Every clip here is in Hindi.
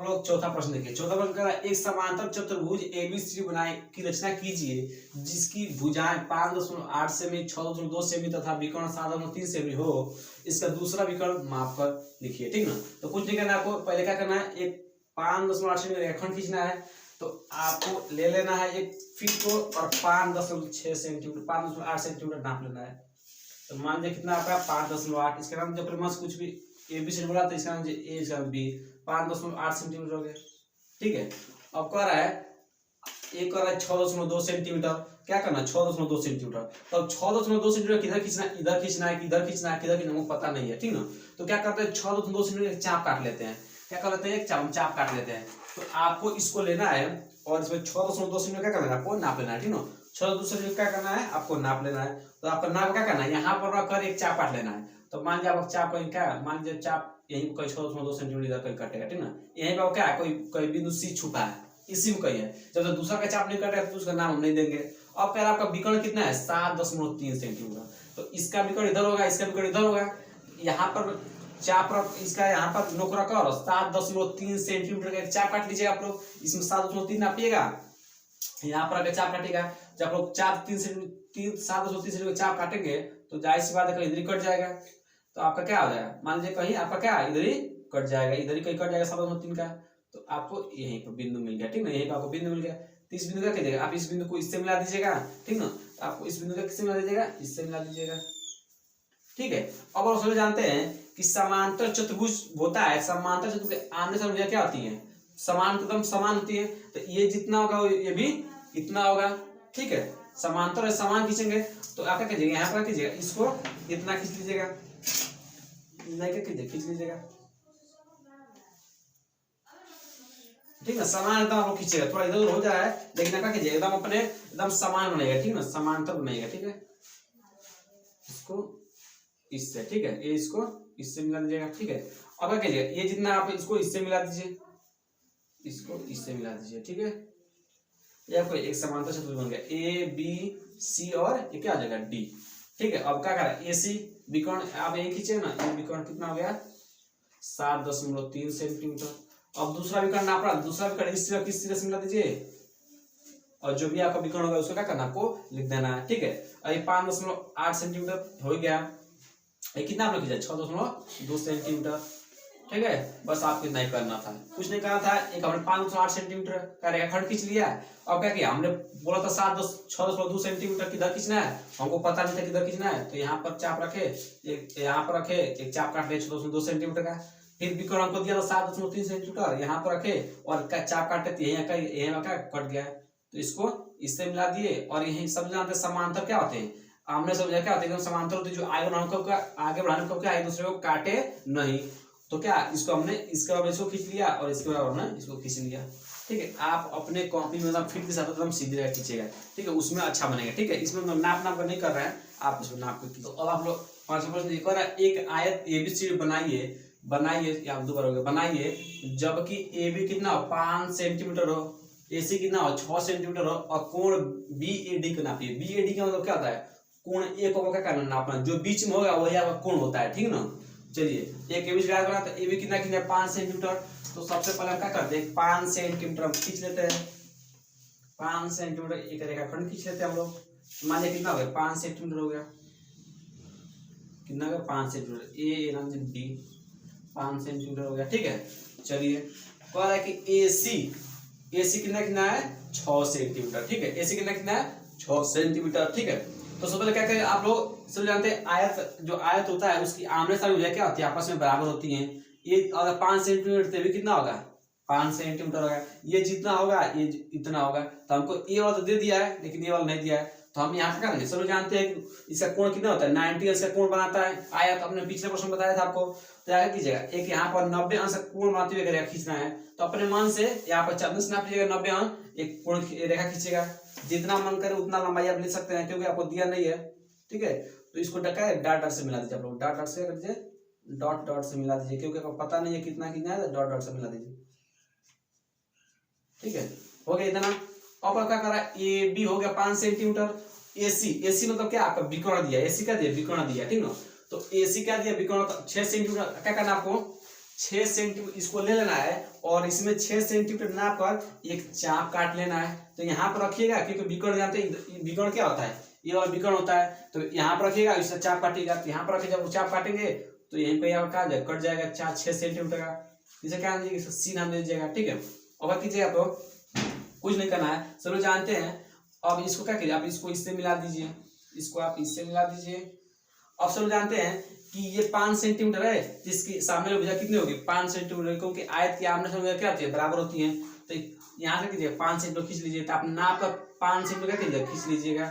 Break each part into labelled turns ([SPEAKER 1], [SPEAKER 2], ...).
[SPEAKER 1] हम लोग चौथा प्रश्न देखिए। चौथा प्रश्न कह रहा है एक समांतर चतुर्भुज एबीसी बनाए की रचना कीजिए जिसकी भुजाएं 5.8 सेमी, 6.2 सेमी तथा विकर्ण 7.3 सेमी हो। इसका दूसरा विकर्ण माप कर लिखिए। ठीक ना। तो कुछ नहीं करना आपको, पहले क्या करना है, एक 5.8 सेमी रेखाखंड खींचना है। तो आपको ले लेना है एक फीट को और 5.6 सेंटीमीटर 5.8 सेंटीमीटर नाप लेना है। तो मान लीजिए कितना आपका 5.8, इसका नाम जब परिमाण कुछ भी ए बी से बोला तो इसका नाम ए, इसका बी, 5.8 सेंटीमीटर हो गया। ठीक है। अब कह रहा है एक कह रहा है 6.2 सेंटीमीटर, क्या करना 6.2 सेंटीमीटर। तो 6.2 सेंटीमीटर किधर खींचना है, इधर खींचना है, किधर खींचना है, किधर खींचना है पता नहीं है। ठीक ना। तो क्या करते हैं 6.2 सेंटीमीटर चाप काट लेते हैं। क्या कर लेते हैं, एक चाप काट लेते हैं। तो आपको इसको लेना है और इसमें 6.2 सेंटीमीटर क्या करना है, आपको नाप लेना है। ठीक ना। 6.2 सेंटीमीटर क्या करना है, आपको नाप लेना है। तो आपका नाप क्या करना है, यहाँ पर रखकर एक चाप काट लेना है। तो मान लीजिए आप चाप कहीं क्या, मान लीजिए चाप यहीं पर कहीं 6.2 सेंटीमीटर इधर कहीं कटेगा। ठीक ना। यहीं पर क्या कोई कोई बिंदु सी छुपा है, इसी में कहीं है। जब तक दूसरा का चाप नहीं कटेगा तो उसका नाम हम नहीं देंगे। अब कह रहा आपका विकर्ण कितना है 7.3 सेंटीमीटर। तो इसका विकर्ण इधर होगा, इसका विकर्ण इधर होगा। यहाँ पर चाप रख, इसका यहाँ पर नोक रखा और 7.3 सेंटीमीटर का एक चाप काट लीजिएगा आप लोग। इसमें 7.3 नापिएगा, यहाँ पर अगर चाप काटेगा। जब आप लोग 7.3 सेंटीमीटर चाप काटेंगे तो जाहिर सी बात है कहीं इधर ही कट जाएगा। तो आपका क्या हो जाएगा, मान लीजिए कहीं आपका क्या इधर ही कट जाएगा, इधर ही कहीं कट जाएगा 7.3 का। तो आपको यहीं पर बिंदु मिल गया। ठीक ना। यहीं पर आपको बिंदु मिल गया। तो इस बिंदु का क्या देगा, आप इस बिंदु को इससे मिला दीजिएगा। ठीक ना। आपको इस बिंदु का किससे मिला दीजिएगा, इससे मिला दीजिएगा। ठीक है। अब आप समझ जानते हैं कि समांतर चतुर्भुज होता है, समांतर चतुर्भुज के आमने सामने भुजा क्या होती है, समान, एकदम समान होती है। तो ये जितना होगा ये भी इतना होगा। ठीक है। समांतर है, समान खींचेंगे। तो आप क्या कीजिएगा, यहाँ पर कीजिएगा, इसको इतना खींच लीजिएगा, नहीं क्या कीजिए खींच लीजिएगा। ठीक है। समान एकदम आपको खींचेगा, थोड़ा इधर उधर हो जाए लेकिन क्या कीजिएगा एकदम अपने एकदम समान बनेगा। ठीक है। समांतर बनेगा। ठीक है। इसको इससे, ठीक है, ये इसको इससे मिला दीजिएगा। ठीक है। अब क्या कीजिएगा, ये जितना आप इसको इससे मिला दीजिए, इसको इससे मिला दीजिए। ठीक है। ये आपको एक समांतर चतुर्भुज बन गया, ए बी सी और ये क्या आ जाएगा डी। ठीक है। अब क्या करें, ए सी विकर्ण आप यही खींचे ना, ये विकर्ण कितना हो गया 7.3 सेंटीमीटर। अब दूसरा विकर्ण नाप रहा, दूसरा विकर्ण इस तरह किस तरह से मिला दीजिए और जो भी आपका विकर्ण होगा उसको क्या करना, आपको लिख देना है। ठीक है। और ये 5.8 सेंटीमीटर हो गया। ये कितना आपने खींचा 6.2 सेंटीमीटर। ठीक है। बस आपको इतना ही करना था, कुछ नहीं करना था। एक हमने 5.8 सेंटीमीटर का रेखाखंड खींच लिया। अब क्या किया, हमने बोला था 6.2 सेंटीमीटर किधर खींचना है, हमको पता नहीं था किधर खींचना है। तो यहाँ पर चाप रखे, एक यहाँ पर रखे, एक चाप काट ले 6.2 सेंटीमीटर का। फिर विकर्ण हमको दिया था 7.3 सेंटीमीटर, यहाँ पर रखे और चाप काटे यहीं का कट गया। तो इसको इससे मिला दिए। और यही सब जानते समांतर क्या होते हैं, आमने सामने क्या होते हैं, एकदम समांतर होते हैं, जो आगे बढ़ाने को क्या एक दूसरे को काटे नहीं। तो क्या इसको हमने इसके बराबर इसको खींच लिया और इसके बराबर हमने इसको खींच लिया। ठीक है। आप अपने कॉपी में एकदम फिट के साथ एकदम सीधी रेखा खींचेगा। ठीक है। उसमें अच्छा बनेगा। ठीक है। इसमें नाप कर नहीं कर रहे हैं आप, इसमें नाप कर। तो अब आप लोग 5वां प्रश्न एक और एक आयत एबीसी बनाइए या दोबारा हो गया, बनाइए जबकि ए बी कितना हो 5 सेंटीमीटर हो, ए सी कितना हो 6 सेंटीमीटर हो और कोण बी ए डी का नापिए। बी ए डी का मतलब क्या होता है, कोण ए को क्या करना नापना, जो बीच में होगा वही आपका कोण होता है। ठीक ना। चलिए एक एबी बना तो ए बी कितना खींचा 5 सेंटीमीटर। तो सबसे पहले हम क्या करते हैं 5 सेंटीमीटर हम खींच लेते हैं। 5 सेंटीमीटर एक रेखाखंड खींच लेते हैं हम लोग। मान लिया कितना हो गया 5 सेंटीमीटर हो गया, कितना हो गया 5 सेंटीमीटर। ए नाम से डी 5 सेंटीमीटर हो गया। ठीक है। चलिए कह रहा है कि ए सी कितना है 6 सेंटीमीटर। ठीक है। ए सी कितना है 6 सेंटीमीटर। ठीक है। तो सबसे पहले क्या करें, आप लोग सब जानते हैं आयत, जो आयत होता है उसकी आमने सामने भुजाएं क्या होती है, आपस में बराबर होती हैं। ये अगर 5 सेंटीमीटर तो भी कितना होगा 5 सेंटीमीटर होगा। ये जितना होगा ये इतना होगा। तो हमको ये वाला तो दे दिया है लेकिन ये वाला नहीं दिया है। तो हम यहाँ क्या करेंगे, सब जानते हैं कि इसका कोण कितना होता है 90 अंश का कोण बनाता है आयत। अपने पिछले प्रश्न में बताया था आपको। तो क्या कीजिएगा, एक यहाँ पर 90 अंश का कोण बनाते हुए रेखा खींचना है। तो अपने मन से यहाँ पर 40 नाप लीजिएगा, 90 अंश एक कोण रेखा खींचेगा। जितना मन करे उतना लंबाई आप ले सकते हैं क्योंकि आपको दिया नहीं है। ठीक है। तो इसको डॉट से मिला दीजिए। आप लोग डॉट से कर दीजिए, डॉट से मिला दीजिए क्योंकि आपको पता नहीं है कितना है, तो डॉट से मिला दीजिए। ठीक है। हो गया इतना। अब क्या करा, ए बी हो गया 5 सेंटीमीटर। एसी मतलब क्या आपका विकर्ण दिया, एसी का दिया विकर्ण दिया। ठीक ना। तो एसी क्या दिया विकर्ण 6 सेंटीमीटर। क्या करना आपको 6 सेंटीमीटर इसको ले लेना है और इसमें 6 सेंटीमीटर नाप कर एक चाप काट लेना है। तो यहाँ पर रखिएगा, क्योंकि विकर्ण जानते हैं विकर्ण क्या होता है, ये वाला विकर्ण होता है। तो यहाँ पर रखिएगा, इससे चाप काटिएगा। तो यहाँ पर रखिए, जब चाप काटेंगे तो यहीं पे क्या कट जाएगा 6 सेंटीमीटर का। इसे क्या नाम दीजिएगा, सी नाम दे दीजिएगा। ठीक है, और कीजिएगा तो कुछ नहीं करना है, सब लोग जानते हैं। अब इसको क्या कीजिए, आप इसको इससे मिला दीजिए, इसको आप इससे मिला दीजिए। अब सब लोग जानते हैं कि ये 5 सेंटीमीटर है, जिसकी सामने भुजा कितनी होगी 5 सेंटीमीटर, क्योंकि आयत की आमने सामने क्या होती है बराबर होती है। तो यहाँ से कीजिए 5 सेंटीमीटर खींच लीजिए। तो आप नाप का 5 सेंटीमीटर क्या कीजिए, खींच लीजिएगा।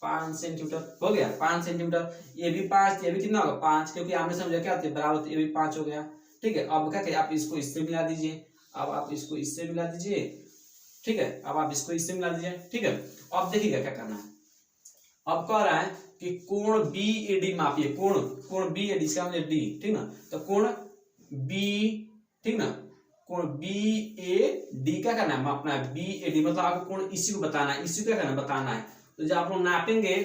[SPEAKER 1] 5 सेंटीमीटर हो गया, 5 सेंटीमीटर। ये भी 5, ये भी कितना होगा 5, क्योंकि आमने सामने क्या होती है बराबर होती है, ये भी 5 हो गया। ठीक है, अब क्या कीजिए, आप इसको इससे मिला दीजिए। अब आप इसको इससे मिला दीजिए। ठीक है, अब आप इसको इससे मिला दीजिए। ठीक है, अब देखिएगा क्या करना है। अब कह रहा है कि कोण BAD मापिए, कोण BAD इसका मतलब डी। ठीक ना, तो कोण B, ठीक ना, कोण BAD क्या करना है, मापना है। BAD मतलब आपको कोण इसी को बताना है, इसी को क्या करना है बताना है। तो जब आप लोग नापेंगे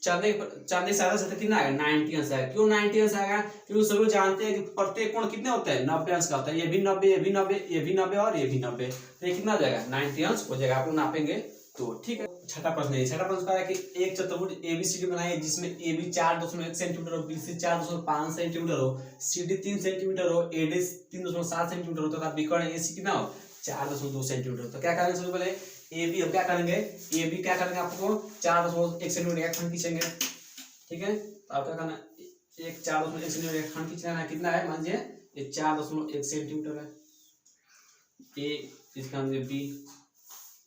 [SPEAKER 1] चांदे की सहायता से कितना आएगा 90 अंश आएगा। क्यों 90 अंश आएगा, क्योंकि सब लोग जानते हैं कि प्रत्येक कोण कितने होते हैं 90 अंश का होता है। ये भी 90, ये भी 90, ये भी 90 और ये भी 90। तो ये कितना हो जाएगा 90 अंश हो जाएगा, आप लोग नापेंगे तो। ठीक है, छठा प्रश्न है। छठा प्रश्न है कि एक चतुर्भुज ABCD बनाइए जिसमें AB 4.1 सेंटीमीटर हो, BC 4.5 सेंटीमीटर हो, CD 3 सेंटीमीटर हो, AD 3.7 सेंटीमीटर हो, तथा विकर्ण AC कितना हो 4.2 सेंटीमीटर। तो क्या करेंगे सबसे पहले AB, हम क्या करेंगे AB क्या करेंगे, आपको 4.1 सेंटीमीटर का खंड खींचेंगे। ठीक है, तो आप क्या करना, एक 4.1 सेंटीमीटर का खंड खींचना है। कितना है, मान लीजिए ये 4.1 सेंटीमीटर है। A इसका मतलब B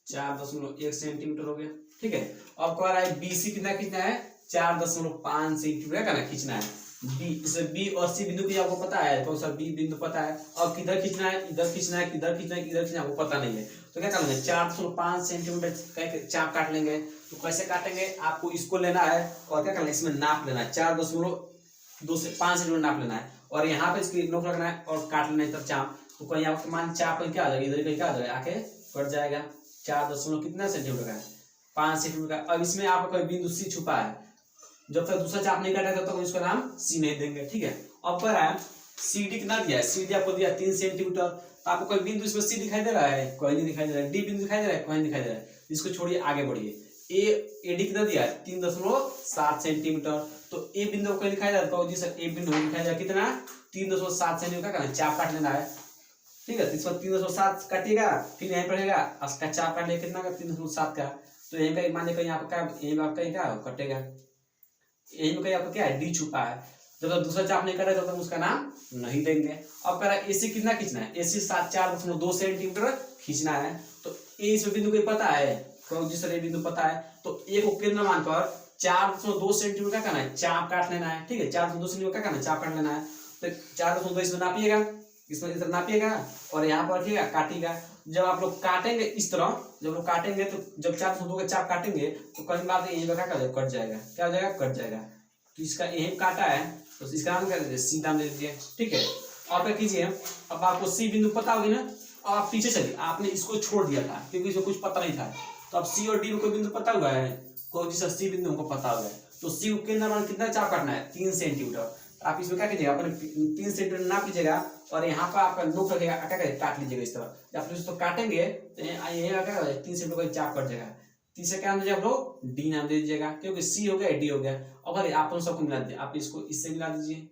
[SPEAKER 1] 4.1 सेंटीमीटर हो गया। ठीक है, अब कह रहा है BC कितना खींचना है 4.5 सेंटीमीटर का खींचना है। B, इसे B और C बिंदु की आपको पता है, कौन सा B बिंदु पता है। अब किधर खींचना है, इधर खींचना है, किधर खींचना है, किधर खींचना है, आपको पता नहीं है। तो क्या करेंगे 4.5 सेंटीमीटर का चाप काट लेंगे। तो कैसे काटेंगे, आपको इसको लेना है और क्या करना है इसमें नाप लेना है 4.2 से 5 सेंटीमीटर नाप लेना है, और यहाँ पे इसकी नोक रखना है और काट लेना है तब चाप। तो कहीं आपको मान चाप क्या आ जाएगा, इधर कहीं क्या आ जाएगा, आके कट जाएगा। 4 कितना सेंटीमीटर का है 5 सेंटीमीटर का। अब इसमें आपका कोई बिंदु C छुपा है, जब तक दूसरा चाप नहीं काटा तब तक इसका नाम C नहीं देंगे। ठीक है, अब कह रहा है CD कितना दिया है, CD आपको दिया 3 सेंटीमीटर। तो आपको कोई बिंदु इसमें C दिखाई दे रहा है, कोई नहीं दिखाई दे रहा है। D बिंदु दिखाई दे रहा है, कोई नहीं दिखाई दे रहा है। इसको छोड़िए, आगे बढ़िए। AD कितना दिया है 3.7 सेंटीमीटर। तो A बिंदु को दिखाई दे रहा है, जी सर A बिंदु दिखाई दे रहा है कितना 3.7 सेंटीमीटर का चाप काट लेना है। ठीक है, इसमें 3.7 काटिएगा, फिर यहीं पड़ेगा उसका चाप काट लेगा कितना का 3.7 का। तो यहीं का मान लीजिए यहाँ पर क्या, यहीं पर आपका क्या कटेगा, यहीं में कहीं आपका क्या है D छुपा है। जब तक दूसरा चाप नहीं कटा तब तक उसका नाम नहीं देंगे। अब कह रहा है AC कितना खींचना है, AC 4.2 सेंटीमीटर खींचना है। तो A इसमें बिंदु को पता है, जिस तरह बिंदु पता है, तो A को केंद्र मानकर 4.2 सेंटीमीटर का करना है चाप काट लेना है। ठीक है, 4.2 सेंटीमीटर का करना है चाप काट लेना है। तो 4.2 इसमें नापिएगा, इसमें इधर नापिएगा और यहाँ पर रखिएगा, काटिएगा। जब आप लोग काटेंगे इस तरह, जब लोग काटेंगे तो जब 4.2 का चाप काटेंगे तो कहीं बात यही क्या कट जाएगा, क्या हो जाएगा कट जाएगा। तो इसका यही काटा है तो इसका नाम क्या दे दीजिए, C नाम दे दीजिए। ठीक है, आप क्या कीजिए, अब आपको C बिंदु पता होगी ना, अब आप पीछे चलिए, आपने इसको छोड़ दिया था क्योंकि इसको कुछ पता नहीं था। तो अब C और D में कोई बिंदु पता हुआ है, कोई जिसका C बिंदु हमको पता हुआ है। तो C के केंद्र मान कितना चाप काटना है 3 सेंटीमीटर। आप इसमें क्या कीजिएगा, अपने 3 सेंटीमीटर नाप लीजिएगा और यहाँ पर आपका नोक रखेगा, क्या करेगा काट लीजिएगा इस तरह। जब इसको काटेंगे तो यही क्या 3 सेंटीमीटर का चाप कट जाएगा। तीसरे क्या नाम दीजिए आप लोग, D नाम दे दीजिएगा, क्योंकि C हो गया D हो गया। अब अगर आप लोग सबको मिला दीजिए, आप इसको इससे मिला दीजिए,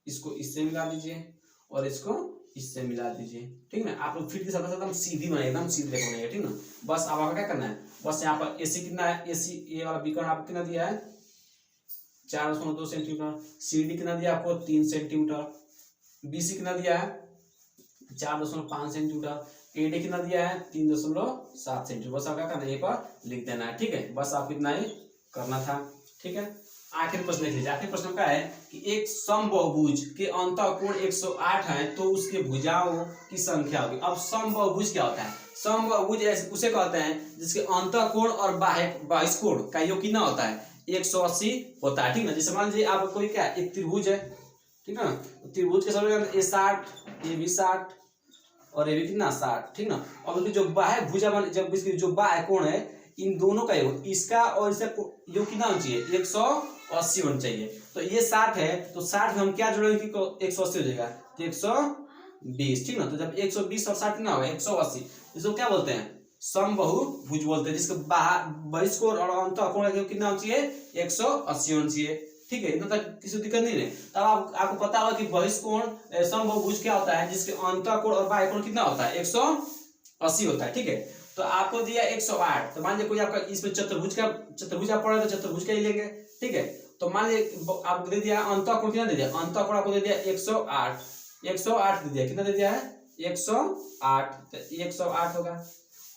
[SPEAKER 1] इसको इससे मिला दीजिए और इसको इससे मिला दीजिए। ठीक है ना, आप लोग फिर के साथ एकदम सीधी बनाइए, एकदम सीधी बनाइए। ठीक ना, बस अब आपको क्या करना है, बस यहाँ पर AC कितना है, AC ये वाला विकर्ण आपको कितना दिया है 4.2 सेंटीमीटर। CD कितना दिया आपको 3 सेंटीमीटर। BC कितना दिया है 4.5 सेंटीमीटर। AD कितना दिया है 3.7 सेंटीमीटर। बस आप क्या करना है, ये पर लिख देना है। ठीक है, बस आप इतना ही करना था। ठीक है, आखिरी प्रश्न देख लीजिए। आखिरी प्रश्न का है कि एक समबाहुभुज के अंतःकोण 108 है तो उसके भुजाओं की संख्या होगी। अब समबाहुभुज क्या होता है, समबाहुभुज उसे कहते हैं जिसके अंतःकोण और बहिष्कोण का योग कितना होता है 180 होता है। ठीक ना, जैसे मान लीजिए आप कोई क्या एक त्रिभुज है, ठीक ना, त्रिभुज के सब ये 60, ये भी 60 और ये भी कितना 60। ठीक ना, और जो बाह्य भुजा बन, जब इसकी जो बाह्य कोण है इन दोनों का योग, इसका और इसका योग कितना होना चाहिए 180 होना चाहिए। तो ये 60 है तो 60 में हम क्या जोड़ेंगे कि 180 हो जाएगा। तो 120, ठीक ना। तो जब 120 और 60 कितना होगा 180, इसको क्या बोलते हैं समबाहुभुज बोलते हैं, जिसके बहिष्कोण और अंतःकोण कितना होना चाहिए 180 होना चाहिए, ठीक है। इतना तक किसी दिक्कत नहीं है। तब आपको पता होगा कि बहिष्कोण समबाहुभुज क्या होता है, जिसके अंतःकोण और बाह्य कोण कितना होता है 180 होता है, ठीक है। तो आपको दिया 108, तो मान लीजिए कोई आपका इसमें चतुर्भुज आप पढ़े तो चतुर्भुज का ही लेंगे, ठीक है। तो मान लीजिए आपको दे दिया अंतःकोण, कितना दे दिया अंतःकोण आपको दे दिया 108 दे दिया, कितना दे दिया है 108, तो 108 होगा।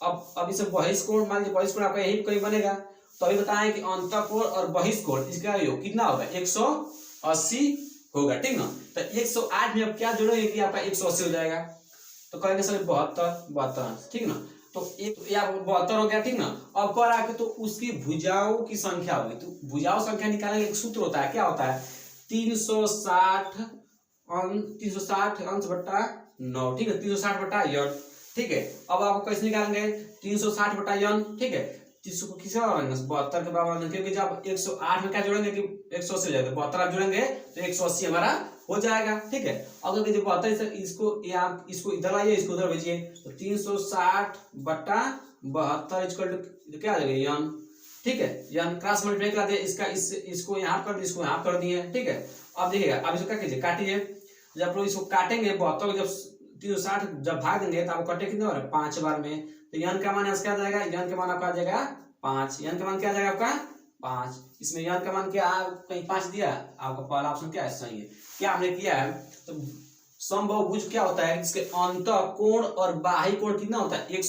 [SPEAKER 1] अब इसे बहिष्कोण, मान लीजिए बहिष्कोण आपका यही कहीं बनेगा, तो अभी बताएं कि अंतःकोण और बहिष्कोण इसका योग कितना होगा 180 होगा, ठीक ना। तो 108 में अब क्या जोड़ेंगे कि आपका 180 हो जाएगा, तो कहेंगे सर 72, ठीक ना। तो एक 72 हो गया, ठीक ना। अब कह रहा है कि तो उसकी भुजाओं की संख्या होगी, तो भुजाओं संख्या निकालने का एक सूत्र होता है, क्या होता है 360 अंश बट्टा 9, ठीक है 360 बट्टा n, ठीक है। अब आपको कैसे निकालेंगे 360 बट्टा n, ठीक है। 30 को किससे बराबर 72 के बराबर, क्योंकि जब 108 में क्या जोड़ेंगे कि 180 हो जाएगा, 72 आप जोड़ेंगे तो 180 हमारा हो जाएगा, ठीक है। अगर कि 72 इसको इधर लाइए, इसको उधर भेजिए, तो 360 बट्टा 72 इक्वल टू क्या आ जाएगा n, ठीक है। n क्रॉस मल्टीप्लाई करा दिया, इसको यहाँ कर दिए, इसको यहाँ कर दिए, ठीक है। अब देखिएगा, अब इसको क्या कीजिए काटिए, जब लोग इसको काटेंगे 72 जब 360 जब भाग देंगे तो आपको कटे कितना हो रहा है 5 बार में, तो n का मान क्या आ जाएगा, n का मान आपका आ जाएगा 5, n का मान क्या आ जाएगा आपका 5। इसमें n का मान क्या कहीं 5 दिया, आपका पहला ऑप्शन क्या है सही है। क्या हमने किया है, तो समबाहुभुज क्या होता है जिसके अंतःकोण और बाह्य कोण कितना होता है 100